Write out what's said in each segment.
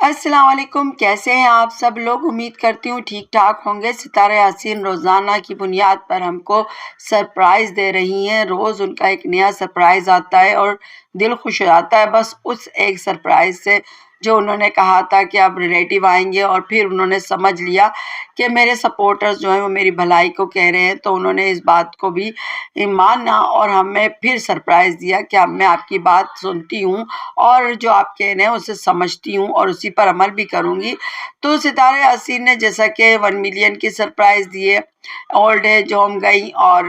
السلام علیکم، کیسے ہیں آپ سب لوگ؟ امید کرتی ہوں ٹھیک ٹھاک ہوں گے۔ ستارہ یاسین روزانہ کی بنیاد پر ہم کو سرپرائز دے رہی ہیں۔ روز ان کا ایک نیا سرپرائز آتا ہے اور دل خوش ہو جاتا ہے بس اس ایک سرپرائز سے، جو انہوں نے کہا تھا کہ اب ریلیٹیو آئیں گے، اور پھر انہوں نے سمجھ لیا کہ میرے سپورٹرز جو ہیں وہ میری بھلائی کو کہہ رہے ہیں، تو انہوں نے اس بات کو بھی مانا اور ہمیں پھر سرپرائز دیا کہ اب میں آپ کی بات سنتی ہوں اور جو آپ کہہ رہے ہیں اسے سمجھتی ہوں اور اسی پر عمل بھی کروں گی۔ تو ستارہ یاسین نے جیسا کہ 1 ملین کی سرپرائز دیے، اولڈ ایج ہوم گئی اور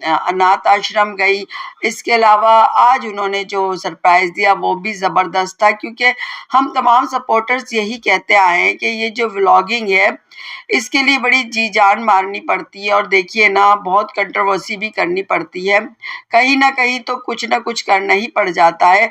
اناتھ آشرم گئی۔ اس کے علاوہ آج انہوں نے جو سرپرائز دیا وہ بھی زبردست تھا، کیونکہ ہم تمام سپورٹرز یہی کہتے آئے ہیں کہ یہ جو ولاگنگ ہے اس کے لیے بڑی جی جان مارنی پڑتی ہے، اور دیکھیے نا بہت کنٹروورسی بھی کرنی پڑتی ہے، کہیں نہ کچھ کرنا ہی پڑ جاتا ہے۔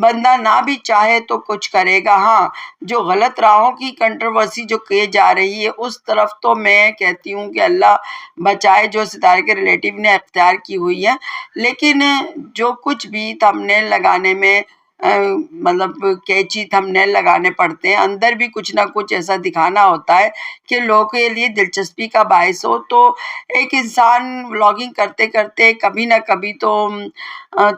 بندہ نہ بھی چاہے تو کچھ کرے گا۔ ہاں، جو غلط راہوں کی کنٹروورسی جو کی جا رہی ہے اس طرف تو میں کہتی ہوں کہ اللہ بچائے، جو ستارے کے ریلیٹیو نے اختیار کی ہوئی ہے، لیکن جو کچھ بھی تھم نیل لگانے میں مطلب کیچی تھم نیل لگانے پڑتے ہیں، اندر بھی کچھ نہ کچھ ایسا دکھانا ہوتا ہے کہ لوگوں کے لیے دلچسپی کا باعث ہو۔ تو ایک انسان ولاگنگ کرتے کرتے کبھی نہ کبھی تو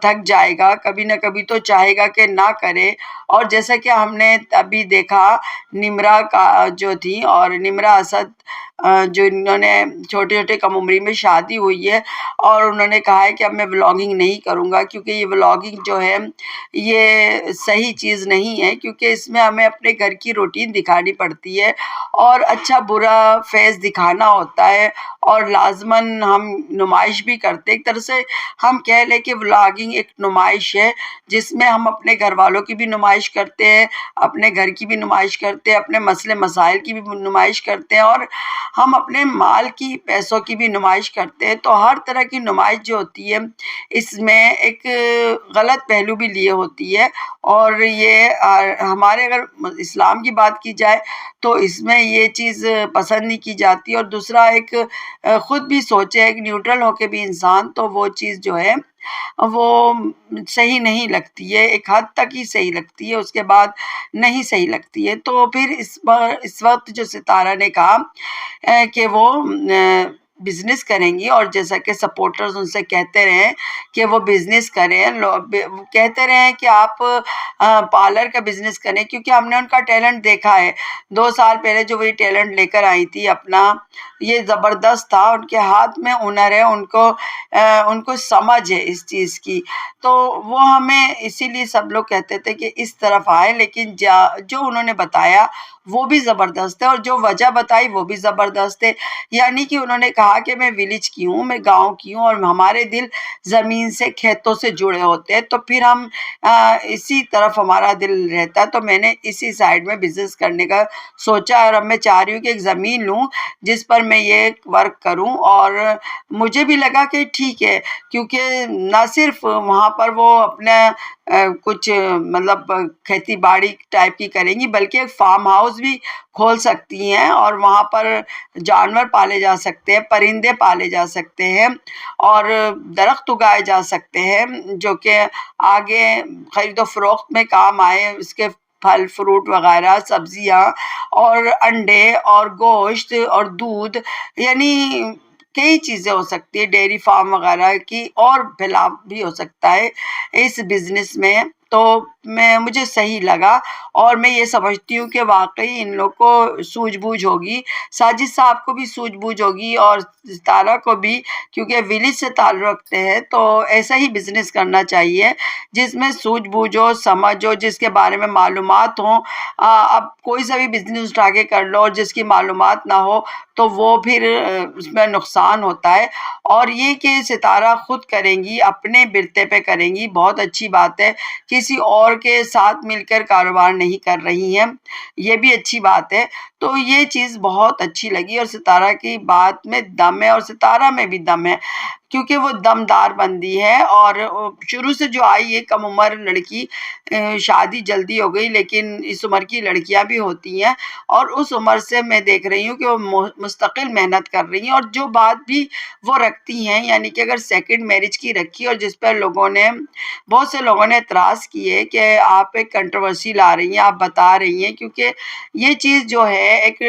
تھک جائے گا، کبھی نہ کبھی تو چاہے گا کہ نہ کرے۔ اور جیسا کہ ہم نے ابھی دیکھا نمرا کا جو تھی، اور نمرا اسد جو انہوں نے چھوٹے چھوٹے کم عمری میں شادی ہوئی ہے، اور انہوں نے کہا ہے کہ اب میں ولاگنگ نہیں کروں گا، کیونکہ یہ ولاگنگ جو ہے یہ صحیح چیز نہیں ہے، کیونکہ اس میں ہمیں اپنے گھر کی روٹین دکھانی پڑتی ہے اور اچھا برا فیس دکھانا ہوتا ہے، اور لازماً ہم نمائش بھی کرتے۔ ایک طرح سے ہم کہہ لیں کہ ولاگنگ ایک نمائش ہے، جس میں ہم اپنے گھر والوں کی بھی نمائش کرتے ہیں، اپنے گھر کی بھی نمائش کرتے ہیں، اپنے مسئلے مسائل کی بھی نمائش کرتے ہیں، اور ہم اپنے مال کی پیسوں کی بھی نمائش کرتے ہیں۔ تو ہر طرح کی نمائش جو ہوتی ہے اس میں ایک غلط پہلو بھی لیے ہوتی ہے، اور یہ ہمارے اگر اسلام کی بات کی جائے تو اس میں یہ چیز پسند نہیں کی جاتی، اور دوسرا ایک خود بھی سوچے، ایک نیوٹرل ہو کے بھی انسان، تو وہ چیز جو ہے وہ صحیح نہیں لگتی ہے، ایک حد تک ہی صحیح لگتی ہے، اس کے بعد نہیں صحیح لگتی ہے۔ تو پھر اس وقت جو ستارہ نے کہا کہ وہ بزنس کریں گی، اور جیسا کہ سپورٹرز ان سے کہتے رہے کہ وہ بزنس کریں، کہتے رہے کہ آپ پارلر کا بزنس کریں، کیونکہ ہم نے ان کا ٹیلنٹ دیکھا ہے 2 سال پہلے جو وہ ٹیلنٹ لے کر آئی تھی اپنا، یہ زبردست تھا، ان کے ہاتھ میں ہنر ہے، ان کو سمجھ ہے اس چیز کی، تو وہ ہمیں اسی لیے سب لوگ کہتے تھے کہ اس طرف آئے، لیکن جو انہوں نے بتایا وہ بھی زبردست ہے، اور جو وجہ بتائی وہ بھی زبردست ہے۔ یعنی کہ انہوں نے کہا کہ میں ولیج کی ہوں، میں گاؤں کی ہوں، اور ہمارے دل زمین سے کھیتوں سے جڑے ہوتے ہیں، تو پھر ہم اسی طرف ہمارا دل رہتا ہے، تو میں نے اسی سائڈ میں بزنس کرنے کا سوچا، اور اب میں چاہ رہی ہوں کہ ایک زمین لوں جس پر میں یہ ورک کروں، اور مجھے بھی لگا کہ ٹھیک ہے، کیونکہ نہ صرف وہاں پر وہ اپنا کچھ مطلب کھیتی باڑی ٹائپ کی کریں گی، بلکہ ایک فارم ہاؤس بھی کھول سکتی ہیں، اور وہاں پر جانور پالے جا سکتے ہیں، پرندے پالے جا سکتے ہیں، اور درخت اگائے جا سکتے ہیں جو کہ آگے خرید و فروخت میں کام آئے، اس کے پھل فروٹ وغیرہ، سبزیاں اور انڈے اور گوشت اور دودھ، یعنی کئی چیزیں ہو سکتی ہے، ڈیری فارم وغیرہ کی، اور پھیلاؤ بھی ہو سکتا ہے اس بزنس میں۔ تو مجھے صحیح لگا، اور میں یہ سمجھتی ہوں کہ واقعی ان لوگ کو سوجھ بوجھ ہوگی، ساجد صاحب کو بھی سوجھ بوجھ ہوگی، اور ستارہ کو بھی، کیونکہ ولیج سے تعلق رکھتے ہیں، تو ایسا ہی بزنس کرنا چاہیے جس میں سوجھ بوجھ ہو، سمجھ ہو، جس کے بارے میں معلومات ہوں۔ اب کوئی سا بھی بزنس اٹھا کے کر لو اور جس کی معلومات نہ ہو تو وہ پھر اس میں نقصان ہوتا ہے، اور یہ کہ ستارہ خود کریں گی، اپنے برتے پہ کریں گی، بہت اچھی بات ہے، کسی اور کے ساتھ مل کر کاروبار نہیں کر رہی ہیں، یہ بھی اچھی بات ہے۔ تو یہ چیز بہت اچھی لگی، اور ستارہ کی بات میں دم ہے، اور ستارہ میں بھی دم ہے، کیونکہ وہ دمدار بندی ہے، اور شروع سے جو آئی ہے کم عمر لڑکی، شادی جلدی ہو گئی، لیکن اس عمر کی لڑکیاں بھی ہوتی ہیں، اور اس عمر سے میں دیکھ رہی ہوں کہ وہ مستقل محنت کر رہی ہیں، اور جو بات بھی وہ رکھتی ہیں، یعنی کہ اگر سیکنڈ میرج کی رکھی، اور جس پر بہت سے لوگوں نے اعتراض کیے کہ آپ ایک کنٹروورسی لا رہی ہیں، آپ بتا رہی ہیں، کیونکہ یہ چیز جو ہے ایک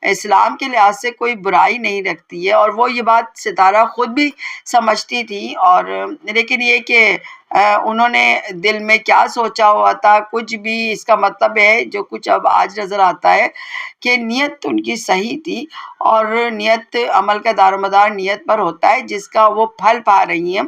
اسلام کے لحاظ سے کوئی برائی نہیں رکھتی ہے، اور وہ یہ بات ستارہ خود بھی سمجھتی تھی، اور لیکن یہ کہ انہوں نے دل میں کیا سوچا ہوا تھا کچھ بھی، اس کا مطلب ہے جو کچھ اب آج نظر آتا ہے کہ نیت ان کی صحیح تھی، اور نیت، عمل کا دار و مدار نیت پر ہوتا ہے، جس کا وہ پھل پا رہی ہیں۔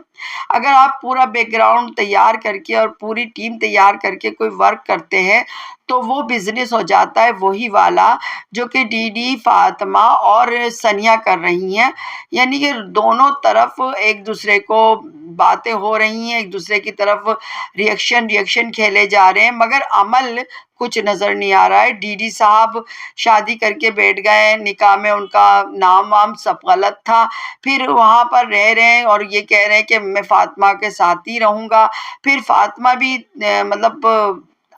اگر آپ پورا بیک گراؤنڈ تیار کر کے اور پوری ٹیم تیار کر کے کوئی ورک کرتے ہیں تو وہ بزنس ہو جاتا ہے وہی والا جو کہ ڈی ڈی، فاطمہ اور سنیا کر رہی ہیں، یعنی کہ دونوں طرف ایک دوسرے کو باتیں ہو رہی ہیں، ایک دوسرے کی طرف ریئیکشن کھیلے جا رہے ہیں، مگر عمل کچھ نظر نہیں آ رہا ہے۔ ڈی ڈی صاحب شادی کر کے بیٹھ گئے، نکاح میں ان کا نام وام سب غلط تھا، پھر وہاں پر رہ رہے ہیں اور یہ کہہ رہے ہیں کہ میں فاطمہ کے ساتھ ہی رہوں گا، پھر فاطمہ بھی مطلب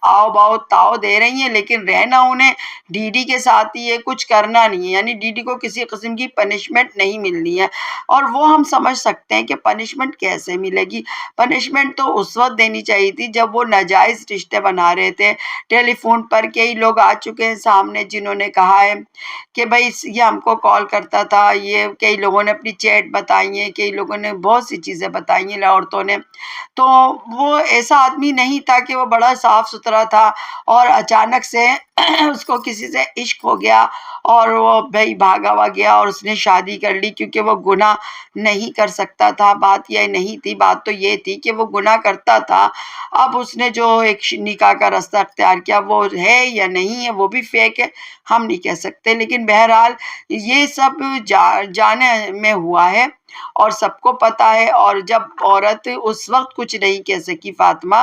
آؤ باؤ تاؤ دے رہی ہیں، لیکن رہنا انہیں ڈی ڈی کے ساتھ ہی ہے، کچھ کرنا نہیں ہے، یعنی ڈی ڈی کو کسی قسم کی پنشمنٹ نہیں ملنی ہے، اور وہ ہم سمجھ سکتے ہیں کہ پنشمنٹ کیسے ملے گی۔ پنشمنٹ تو اس وقت دینی چاہیے تھی جب وہ ناجائز رشتے بنا رہے تھے۔ ٹیلی فون پر کئی لوگ آ چکے ہیں سامنے جنہوں نے کہا ہے کہ بھائی یہ ہم کو کال کرتا تھا، یہ کئی لوگوں نے اپنی چیٹ بتائی ہیں، کئی لوگوں نے بہت سی چیزیں بتائی ہیں عورتوں نے، تو وہ ایسا آدمی نہیں تھا کہ وہ بڑا صاف ستھرا تھا اور اچانک سے اس کو کسی سے عشق ہو گیا اور وہ بھائی بھاگا ہوا گیا اور اس نے شادی کر لی، کیونکہ وہ گناہ نہیں کر سکتا تھا۔ بات یہ نہیں تھی، بات تو یہ تھی کہ وہ گناہ کرتا تھا۔ اب اس نے جو ایک نکاح کا راستہ اختیار کیا، وہ ہے یا نہیں ہے، وہ بھی فیک ہے، ہم نہیں کہہ سکتے، لیکن بہرحال یہ سب جانے میں ہوا ہے اور سب کو پتہ ہے۔ اور جب عورت اس وقت کچھ نہیں کہہ سکی فاطمہ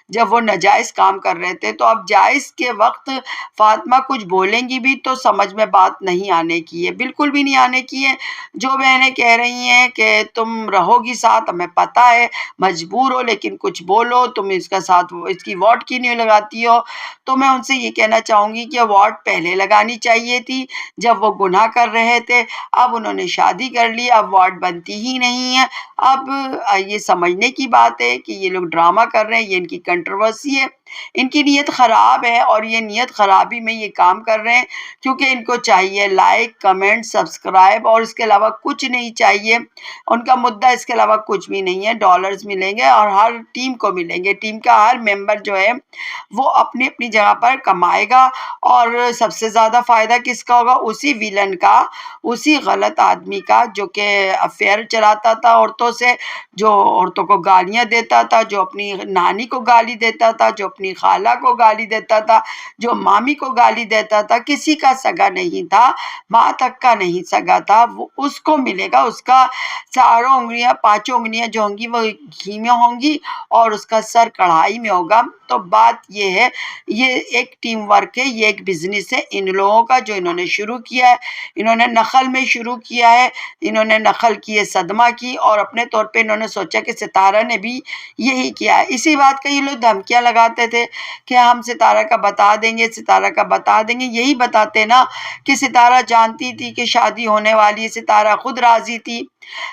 جب وہ ناجائز کام کر رہے تھے، تو اب جائز کے وقت فاطمہ کچھ بولیں گی بھی تو سمجھ میں بات نہیں آنے کی ہے، بالکل بھی نہیں آنے کی ہے۔ جو بہنیں کہہ رہی ہیں کہ تم رہو گی ساتھ، ہمیں پتہ ہے مجبور ہو لیکن کچھ بولو، تم اس کا ساتھ اس کی ووٹ کی نہیں لگاتی ہو، تو میں ان سے یہ کہنا چاہوں گی کہ ووٹ پہلے لگانی چاہیے تھی جب وہ گناہ کر رہے تھے۔ اب انہوں نے شادی کر لی، اب ووٹ بنتی ہی نہیں ہے۔ اب یہ سمجھنے کی بات ہے کہ یہ لوگ ڈرامہ کر رہے ہیں، یہ ان کی کنٹروورسی ہے، ان کی نیت خراب ہے، اور یہ نیت خرابی میں یہ کام کر رہے ہیں کیونکہ ان کو چاہیے لائک، کمنٹ، سبسکرائب، اور اس کے علاوہ کچھ نہیں چاہیے۔ ان کا مدعا اس کے علاوہ کچھ بھی نہیں ہے۔ ڈالرز ملیں گے اور ہر ٹیم کو ملیں گے، ٹیم کا ہر ممبر جو ہے وہ اپنی اپنی جگہ پر کمائے گا، اور سب سے زیادہ فائدہ کس کا ہوگا؟ اسی ویلن کا، اسی غلط آدمی کا جو کہ افیئر چلاتا تھا عورتوں سے، جو عورتوں کو گالیاں دیتا تھا، جو اپنی نانی کو گالی دیتا تھا، جو اپنی خالہ کو گالی دیتا تھا، جو مامی کو گالی دیتا تھا، کسی کا سگا نہیں تھا، ماں تک کا نہیں سگا تھا، وہ اس کو ملے گا، اس کا چاروں انگلیاں، پانچوں انگلیاں جو ہوں گی وہ گھی میں ہوں گی اور اس کا سر کڑھائی میں ہوگا۔ تو بات یہ ہے، یہ ایک ٹیم ورک ہے، یہ ایک بزنس ہے ان لوگوں کا جو انہوں نے شروع کیا ہے۔ انہوں نے نخل میں شروع کیا ہے، انہوں نے نخل کی ہے صدمہ کی، اور اپنے طور پہ انہوں نے سوچا کہ ستارہ نے بھی یہی کیا ہے۔ اسی بات کا یہ لوگ دھمکیاں لگاتے تھے کہ ہم ستارہ کا بتا دیں گے، ستارہ کا بتا دیں گے، یہی بتاتے نا کہ ستارہ جانتی تھی کہ شادی ہونے والی ہے، ستارہ خود راضی تھی،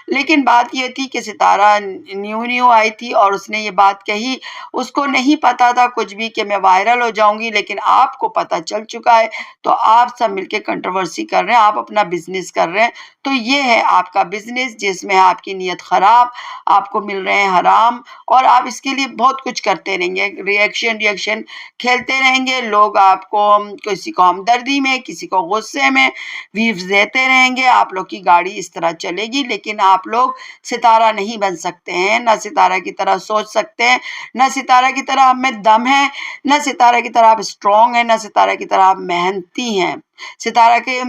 لیکن بات یہ تھی کہ ستارہ نیو آئی تھی اور اس نے یہ بات کہی، اس کو نہیں پتا تھا کچھ بھی کہ میں وائرل ہو جاؤں گی، لیکن آپ کو پتا چل چکا ہے، تو آپ سب مل کے کنٹروورسی کر رہے ہیں، آپ اپنا بزنس کر رہے ہیں، تو یہ ہے آپ کا بزنس جس میں آپ کی نیت خراب، آپ کو مل رہے ہیں حرام، اور آپ اس کے لیے بہت کچھ کرتے رہیں گے، ریئیکشن کھیلتے رہیں گے، لوگ آپ کو کسی کو ہمدردی میں، کسی کو غصے میں ویوز دیتے رہیں گے، آپ لوگ کی گاڑی اس طرح چلے گی، لیکن آپ لوگ ستارہ نہیں بن سکتے ہیں، نہ ستارہ کی طرح سوچ سکتے ہیں، نہ ستارہ کی طرح ہم میں دم ہے، نہ ستارہ کی طرح آپ اسٹرانگ ہیں، نہ ستارہ کی طرح آپ محنتی ہیں۔ ستارہ کے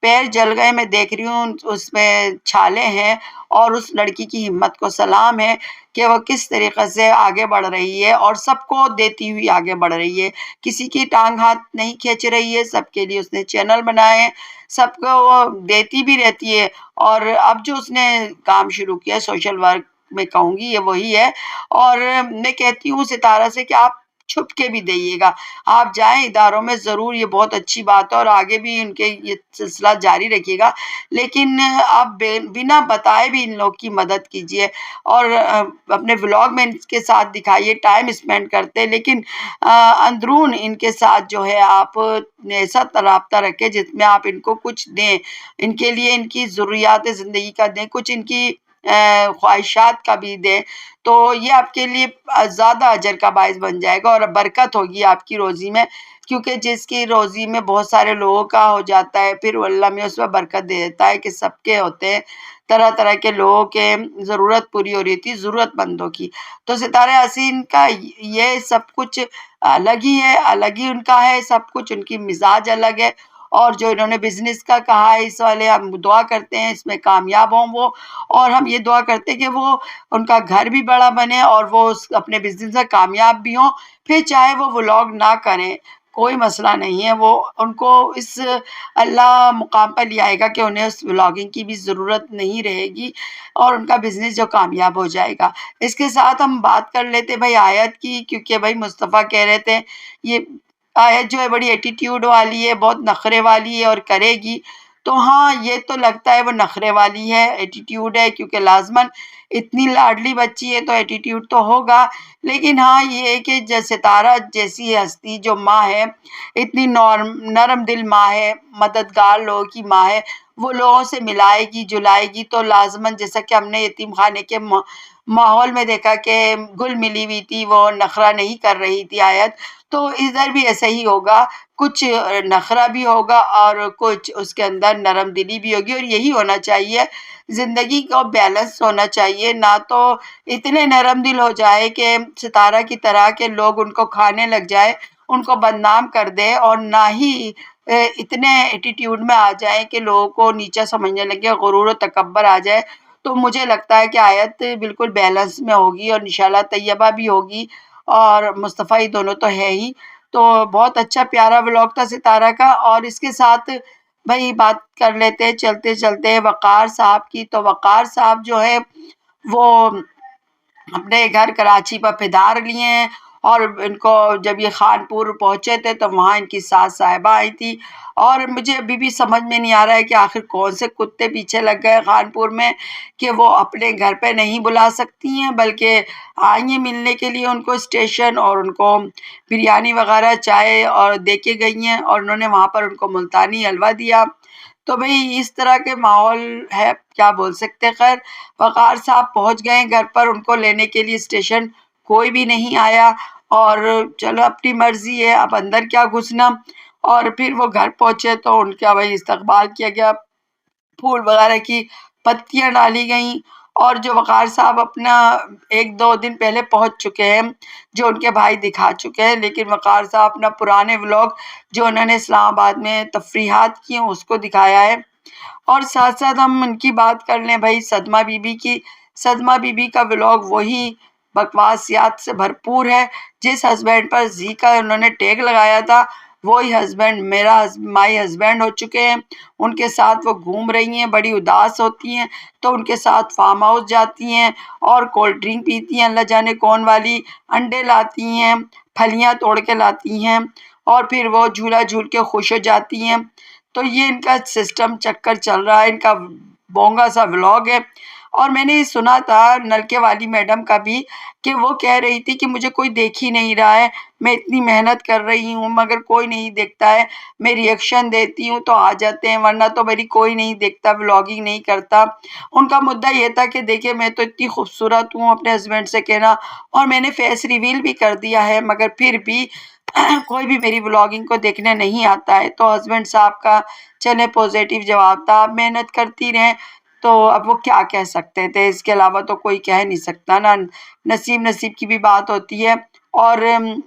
پیر جل گئے، میں دیکھ رہی ہوں اس میں چھالے ہیں، اور اس لڑکی کی ہمت کو سلام ہے کہ وہ کس طریقے سے آگے بڑھ رہی ہے اور سب کو دیتی ہوئی آگے بڑھ رہی ہے، کسی کی ٹانگ ہاتھ نہیں کھینچ رہی ہے، سب کے لیے اس نے چینل بنائے ہیں، سب کو وہ دیتی بھی رہتی ہے۔ اور اب جو اس نے کام شروع کیا ہے سوشل ورک میں کہوں گی یہ وہی ہے، اور میں کہتی ہوں ستارہ سے کہ آپ چھپ کے بھی دئیے گا، آپ جائیں اداروں میں ضرور، یہ بہت اچھی بات ہے، اور آگے بھی ان کے یہ سلسلہ جاری رکھیے گا، لیکن آپ بنا بتائے بھی ان لوگ کی مدد کیجیے، اور اپنے ولاگ میں ان کے ساتھ دکھائیے، ٹائم اسپینڈ کرتے، لیکن اندرون ان کے ساتھ جو ہے آپ ایسا رابطہ رکھیں جس میں آپ ان کو کچھ دیں، ان کے لیے ان کی ضروریات زندگی کا دیں، کچھ ان کی خواہشات کا بھی دیں، تو یہ آپ کے لیے زیادہ اجر کا باعث بن جائے گا، اور برکت ہوگی آپ کی روزی میں، کیونکہ جس کی روزی میں بہت سارے لوگوں کا ہو جاتا ہے، پھر اللہ میں اس میں برکت دے دیتا ہے کہ سب کے ہوتے ہیں، طرح طرح کے لوگوں کے ضرورت پوری ہو رہی تھی، ضرورت مندوں کی۔ تو ستارہ یاسین کا یہ سب کچھ الگ ہی ہے، الگ ہی ان کا ہے سب کچھ، ان کی مزاج الگ ہے، اور جو انہوں نے بزنس کا کہا ہے اس والے، ہم دعا کرتے ہیں اس میں کامیاب ہوں وہ، اور ہم یہ دعا کرتے ہیں کہ وہ ان کا گھر بھی بڑا بنے اور وہ اپنے بزنس میں کامیاب بھی ہوں، پھر چاہے وہ ولاگ نہ کریں کوئی مسئلہ نہیں ہے، وہ ان کو اس اللہ مقام پر لے آئے گا کہ انہیں اس ولاگنگ کی بھی ضرورت نہیں رہے گی، اور ان کا بزنس جو کامیاب ہو جائے گا۔ اس کے ساتھ ہم بات کر لیتے بھائی آیت کی، کیونکہ بھائی مصطفیٰ کہہ رہے تھے یہ آیت جو ہے بڑی ایٹیٹیوڈ والی ہے، بہت نخرے والی ہے اور کرے گی، تو ہاں یہ تو لگتا ہے وہ نخرے والی ہے، ایٹیٹیوڈ ہے، کیونکہ لازماً اتنی لاڈلی بچی ہے تو ایٹیٹیوڈ تو ہوگا، لیکن ہاں یہ ہے کہ ستارہ جیسی ہستی جو ماں ہے، اتنی نرم دل ماں ہے، مددگار لوگوں کی ماں ہے، وہ لوگوں سے ملائے گی جلائے گی، تو لازماً جیسا کہ ہم نے یتیم خانے کے ماحول میں دیکھا کہ گل ملی ہوئی تھی، وہ نخرہ نہیں کر رہی تھی آیت، تو ادھر بھی ایسا ہی ہوگا، کچھ نخرہ بھی ہوگا اور کچھ اس کے اندر نرم دلی بھی ہوگی، اور یہی ہونا چاہیے، زندگی کو بیلنس ہونا چاہیے، نہ تو اتنے نرم دل ہو جائے کہ ستارہ کی طرح کے لوگ ان کو کھانے لگ جائے، ان کو بدنام کر دے، اور نہ ہی اتنے ایٹیٹیوڈ میں آ جائیں کہ لوگوں کو نیچا سمجھنے لگے، غرور و تکبر آ جائے۔ تو مجھے لگتا ہے کہ آیت بالکل بیلنس میں ہوگی، اور انشاءاللہ طیبہ بھی ہوگی، اور مصطفیٰ دونوں تو ہے ہی، تو بہت اچھا پیارا ولاگ تھا ستارہ کا۔ اور اس کے ساتھ بھائی بات کر لیتے چلتے چلتے وقار صاحب کی، تو وقار صاحب جو ہے وہ اپنے گھر کراچی پر پھدار لیے ہیں، اور ان کو جب یہ خانپور پہنچے تھے تو وہاں ان کی ساس صاحبہ آئی تھی، اور مجھے ابھی بھی سمجھ میں نہیں آ رہا ہے کہ آخر کون سے کتے پیچھے لگ گئے خانپور میں کہ وہ اپنے گھر پہ نہیں بلا سکتی ہیں، بلکہ آئیں ہیں ملنے کے لیے ان کو اسٹیشن، اور ان کو بریانی وغیرہ چائے اور دے کے گئی ہیں، اور انہوں نے وہاں پر ان کو ملتانی حلوہ دیا۔ تو بھئی اس طرح کے ماحول ہے، کیا بول سکتے۔ خیر وقار صاحب پہنچ گئے گھر پر، ان کو لینے کے لیے اسٹیشن کوئی بھی نہیں آیا، اور چلو اپنی مرضی ہے، اب اندر کیا گھسنا۔ اور پھر وہ گھر پہنچے تو ان کا بھائی استقبال کیا گیا، پھول وغیرہ کی پتیاں ڈالی گئیں، اور جو وقار صاحب اپنا 1-2 دن پہلے پہنچ چکے ہیں، جو ان کے بھائی دکھا چکے ہیں، لیکن وقار صاحب اپنا پرانے ولاگ جو انہوں نے اسلام آباد میں تفریحات کی ہیں اس کو دکھایا ہے۔ اور ساتھ ساتھ ہم ان کی بات کر لیں بھائی صدمہ بی بی کی، صدمہ بی بی کا ولاگ وہی بکواسیات سے بھرپور ہے، جس ہسبینڈ پر زی کا انہوں نے ٹیگ لگایا تھا وہی ہسبینڈ مائی ہسبینڈ ہو چکے ہیں، ان کے ساتھ وہ گھوم رہی ہیں، بڑی اداس ہوتی ہیں تو ان کے ساتھ فارم ہاؤس جاتی ہیں، اور کولڈ ڈرنک پیتی ہیں اللہ جانے کون والی، انڈے لاتی ہیں، پھلیاں توڑ کے لاتی ہیں، اور پھر وہ جھولا جھول کے خوش ہو جاتی ہیں۔ تو یہ ان کا سسٹم چکر چل رہا ہے، ان کا بونگا سا ولاگ ہے۔ اور میں نے سنا تھا نلکے والی میڈم کا بھی کہ وہ کہہ رہی تھی کہ مجھے کوئی دیکھ ہی نہیں رہا ہے، میں اتنی محنت کر رہی ہوں مگر کوئی نہیں دیکھتا ہے، میں ریئیکشن دیتی ہوں تو آ جاتے ہیں، ورنہ تو میری کوئی نہیں دیکھتا، ولاگنگ نہیں کرتا۔ ان کا مدعا یہ تھا کہ دیکھیں میں تو اتنی خوبصورت ہوں، اپنے ہسبینڈ سے کہنا، اور میں نے فیس ریویل بھی کر دیا ہے، مگر پھر بھی کوئی بھی میری ولاگنگ کو دیکھنے نہیں آتا ہے۔ تو ہسبینڈ صاحب کا چلے پوزیٹیو جواب تھا، آپ محنت کرتی رہیں، تو اب وہ کیا کہہ سکتے تھے، اس کے علاوہ تو کوئی کہہ نہیں سکتا نا، نصیب کی بھی بات ہوتی ہے۔ اور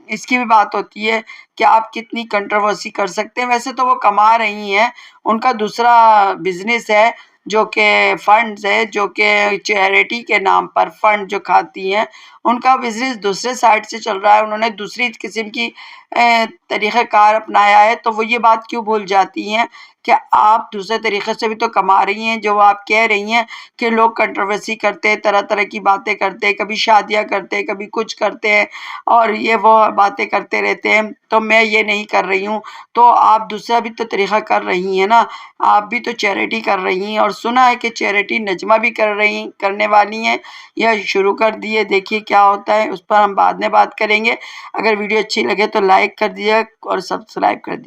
اس کی بھی بات ہوتی ہے کہ آپ کتنی کنٹروورسی کر سکتے ہیں. ویسے تو وہ کما رہی ہیں، ان کا دوسرا بزنس ہے جو کہ فنڈز ہے، جو کہ چیریٹی کے نام پر فنڈ جو کھاتی ہیں، ان کا بزنس دوسرے سائڈ سے چل رہا ہے. انہوں نے دوسری قسم کی طریقہ کار اپنایا ہے، تو وہ یہ بات کیوں بھول جاتی ہیں کہ آپ دوسرے طریقے سے بھی تو کما رہی ہیں. جو آپ کہہ رہی ہیں کہ لوگ کنٹروورسی کرتے ہیں، طرح طرح کی باتیں کرتے ہیں، کبھی شادیاں کرتے ہیں، کبھی کچھ کرتے ہیں اور یہ وہ باتیں کرتے رہتے ہیں، تو میں یہ نہیں کر رہی ہوں. تو آپ دوسرا بھی تو طریقہ کر رہی ہیں نا، آپ بھی تو چیریٹی کر رہی ہیں. اور سنا ہے کہ چیریٹی نجمہ بھی کرنے والی ہیں یا شروع کر دیے. دیکھیے کیا ہوتا ہے، اس پر ہم بعد میں بات کریں گے. اگر ویڈیو اچھی لگے تو لائک کر دیجیے اور سبسکرائب کر دیجیے.